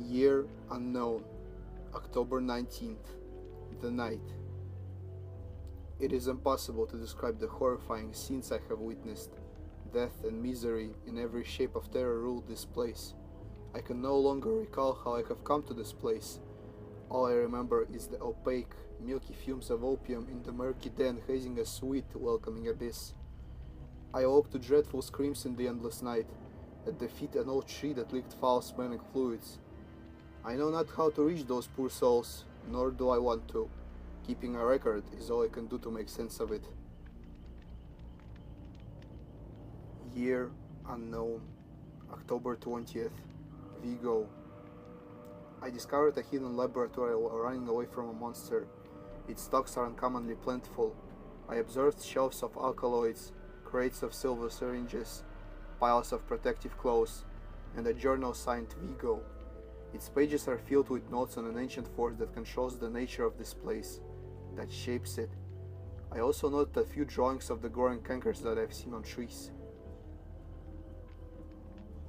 Year unknown. October 19th. The night. It is impossible to describe the horrifying scenes I have witnessed. Death and misery in every shape of terror ruled this place. I can no longer recall how I have come to this place. All I remember is the opaque, milky fumes of opium in the murky den hazing a sweet, welcoming abyss. I awoke to dreadful screams in the endless night, at the feet an old tree that leaked foul-smelling fluids. I know not how to reach those poor souls, nor do I want to. Keeping a record is all I can do to make sense of it. Year unknown. October 20th. Vigo. I discovered a hidden laboratory while running away from a monster. Its stocks are uncommonly plentiful. I observed shelves of alkaloids, crates of silver syringes, piles of protective clothes, and a journal signed Vigo. Its pages are filled with notes on an ancient force that controls the nature of this place, that shapes it. I also noted a few drawings of the growing cankers that I've seen on trees.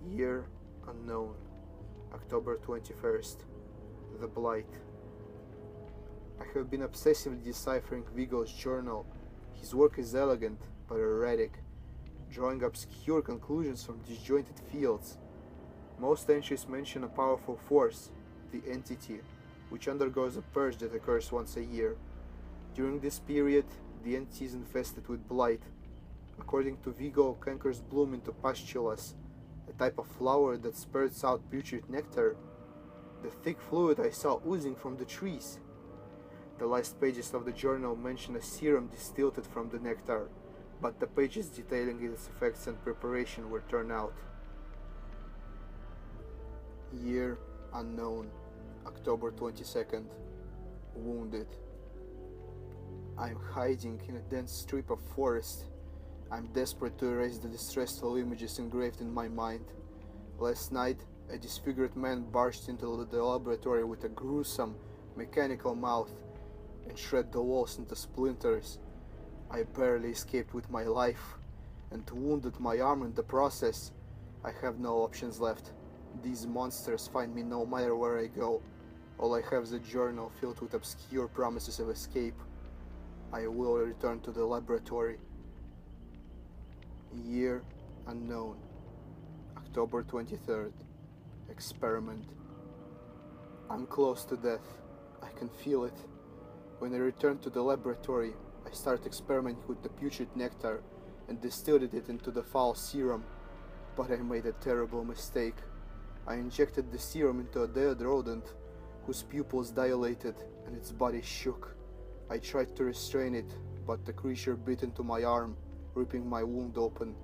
Year unknown. October 21st. The Blight. I have been obsessively deciphering Vigo's journal. His work is elegant, but erratic, drawing obscure conclusions from disjointed fields. Most entries mention a powerful force, the Entity, which undergoes a purge that occurs once a year. During this period, the entity is infested with blight. According to Vigo, cankers bloom into pustulas, a type of flower that spurts out putrid nectar, the thick fluid I saw oozing from the trees. The last pages of the journal mention a serum distilled from the nectar, but the pages detailing its effects and preparation were torn out. Year unknown. October 22nd. Wounded. I'm hiding in a dense strip of forest. I'm desperate to erase the distressful images engraved in my mind. Last night, a disfigured man barged into the laboratory with a gruesome, mechanical mouth and shred the walls into splinters. I barely escaped with my life and wounded my arm in the process. I have no options left. These monsters find me no matter where I go. All I have is a journal filled with obscure promises of escape. I will return to the laboratory. Year unknown. October 23rd. Experiment. I'm close to death. I can feel it. When I return to the laboratory, I start experimenting with the putrid nectar and distilled it into the foul serum. But I made a terrible mistake. I injected the serum into a dead rodent, whose pupils dilated and its body shook. I tried to restrain it, but the creature bit into my arm, ripping my wound open.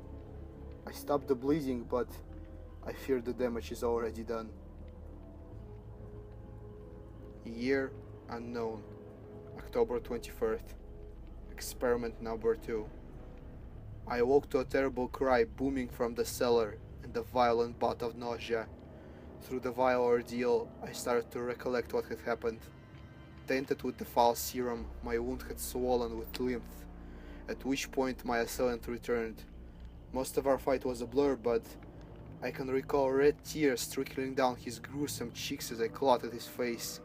I stopped the bleeding, but I fear the damage is already done. Year unknown. October 21st. Experiment number 2. I awoke to a terrible cry booming from the cellar and a violent bout of nausea. Through the vile ordeal, I started to recollect what had happened. Tainted with the foul serum, my wound had swollen with lymph, at which point my assailant returned. Most of our fight was a blur, but I can recall red tears trickling down his gruesome cheeks as I clawed at his face.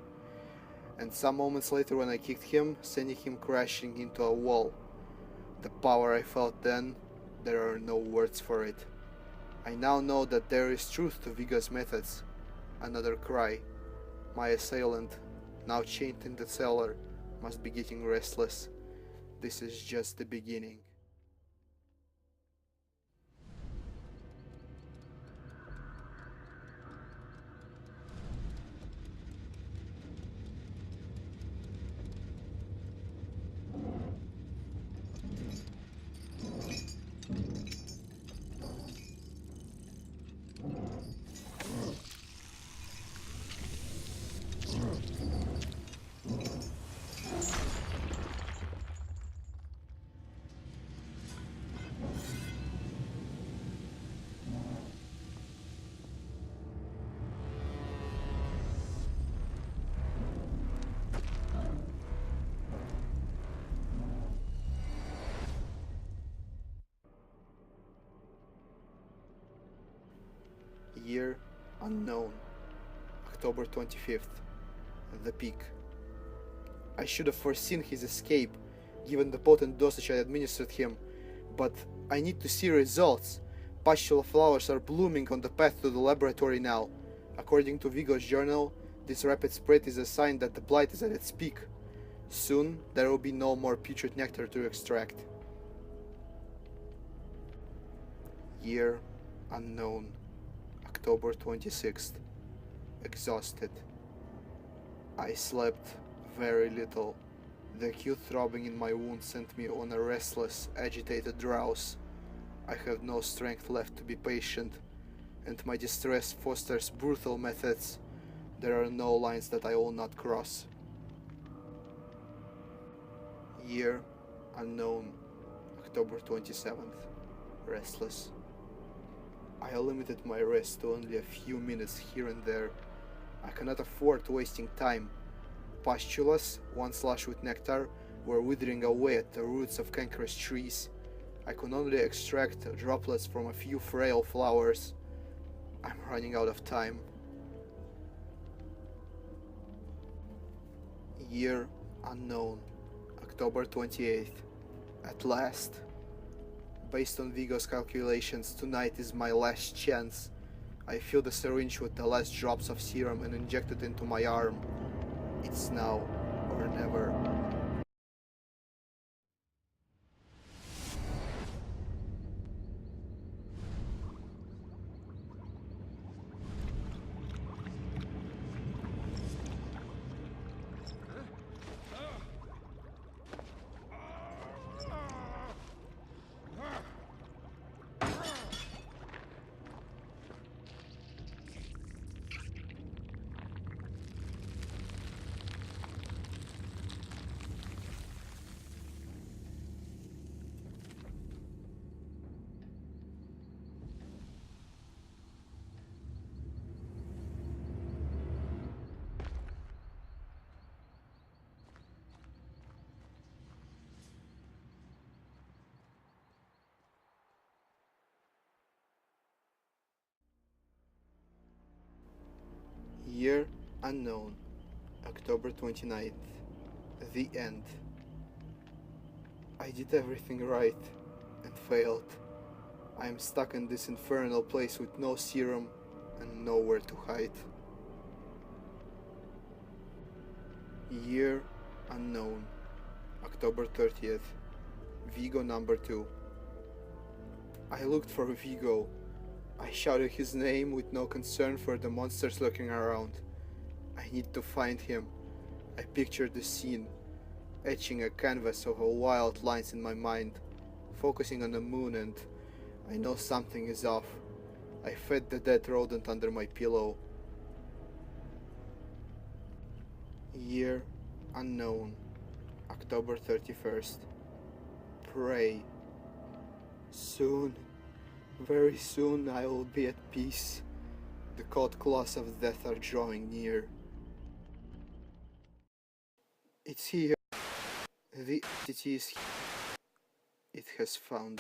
And some moments later when I kicked him, sending him crashing into a wall. The power I felt then, there are no words for it. I now know that there is truth to Vigo's methods. Another cry. My assailant, now chained in the cellar, must be getting restless. This is just the beginning. Year unknown. October 25th. The peak. I should have foreseen his escape, given the potent dosage I administered him, but I need to see results. Pustule flowers are blooming on the path to the laboratory now. According to Vigo's journal, this rapid spread is a sign that the blight is at its peak. Soon, there will be no more putrid nectar to extract. Year unknown. October 26th. Exhausted. I slept very little. The acute throbbing in my wound sent me on a restless, agitated drowse. I have no strength left to be patient, and my distress fosters brutal methods. There are no lines that I will not cross. Year unknown. October 27th. Restless. I limited my rest to only a few minutes here and there. I cannot afford wasting time. Pustulas, once lush with nectar, were withering away at the roots of cankerous trees. I could only extract droplets from a few frail flowers. I'm running out of time. Year unknown. October 28th. At last. Based on Vigo's calculations, tonight is my last chance. I fill the syringe with the last drops of serum and inject it into my arm. It's now or never. Year unknown. October 29th. The end. I did everything right and failed. I am stuck in this infernal place with no serum and nowhere to hide. Year unknown. October 30th. Vigo number 2. I looked for Vigo. I shouted his name with no concern for the monsters lurking around. I need to find him. I pictured the scene, etching a canvas of wild lines in my mind, focusing on the moon, and I know something is off. I fed the dead rodent under my pillow. Year unknown. October 31st. Pray. Soon, very soon I will be at peace. The cold claws of death are drawing near. It's here. The entity is here. It has found